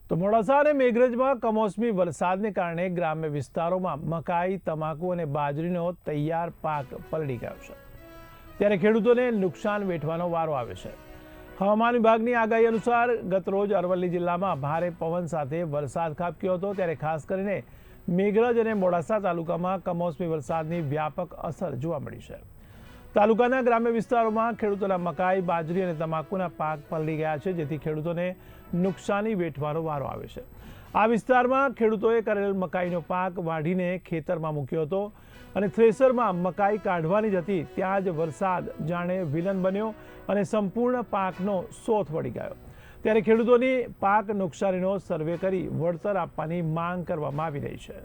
તો મોડાસા અને મેઘરજમાં કમોસમી વરસાદને કારણે ગ્રામ્ય વિસ્તારોમાં મકાઈ, તમાકુ અને બાજરીનો તૈયાર પાક પલળી ગયો છે, ત્યારે ખેડૂતોને નુકસાન વેઠવાનો વારો આવે છે। હવામાન વિભાગની આગાહી અનુસાર ગતરોજ અરવલ્લી જિલ્લામાં ભારે પવન સાથે વરસાદ ખાબક્યો હતો, ત્યારે ખાસ કરીને મેઘરજ અને મોડાસા તાલુકામાં કમોસમી વરસાદની વ્યાપક અસર જોવા મળી છે। તાલુકાના ગ્રામ્ય વિસ્તારોમાં ખેડૂતોના મકાઈ, બાજરી અને તમાકુના પાક પલળી ગયા છે, જેથી ખેડૂતોને નુકસાની વેઠવાનો વારો આવે છે। આ વિસ્તારમાં ખેડૂતોએ કરેલ મકાઈનો પાક વાઢીને ખેતરમાં મૂક્યો હતો અને થ્રેસરમાં મકાઈ કાઢવાની જ હતી ત્યાં જ વરસાદ જાણે વિલન બન્યો અને સંપૂર્ણ પાકનો સોથ વળી ગયો, ત્યારે ખેડૂતોની પાક નુકસાનીનો સર્વે કરી વળતર આપવાની માંગ કરવામાં આવી રહી છે।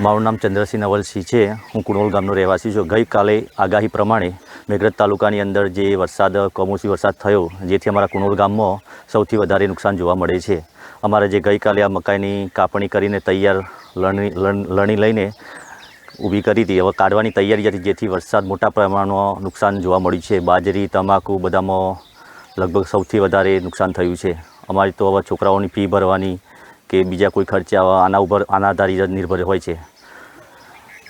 મારું નામ ચંદ્રસિંહ નવલસિંહ છે। હું કુણોલ ગામનો રહેવાસી છું। ગઈકાલે આગાહી પ્રમાણે મેઘરજ તાલુકાની અંદર જે કમોસમી વરસાદ થયો, જેથી અમારા કુણોલ ગામમાં સૌથી વધારે નુકસાન જોવા મળે છે। અમારે જે ગઈકાલે આ મકાઈની કાપણી કરીને તૈયાર લણી લઈને ઊભી કરી હતી, હવે કાઢવાની તૈયારી હતી, જેથી વરસાદ મોટા પ્રમાણમાં નુકસાન જોવા મળ્યું છે। બાજરી, તમાકુ બધામાં લગભગ સૌથી વધારે નુકસાન થયું છે। અમારી તો હવે છોકરાઓની ફી ભરવાની કે બીજા કોઈ ખર્ચા આના આધારિત જ નિર્ભર હોય છે,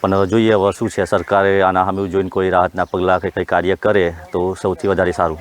પણ હવે જોઈએ હવે શું છે, સરકારે આના સામે જોઈને કોઈ રાહતના પગલાં કે કંઈ કાર્ય કરે તો સૌથી વધારે સારું।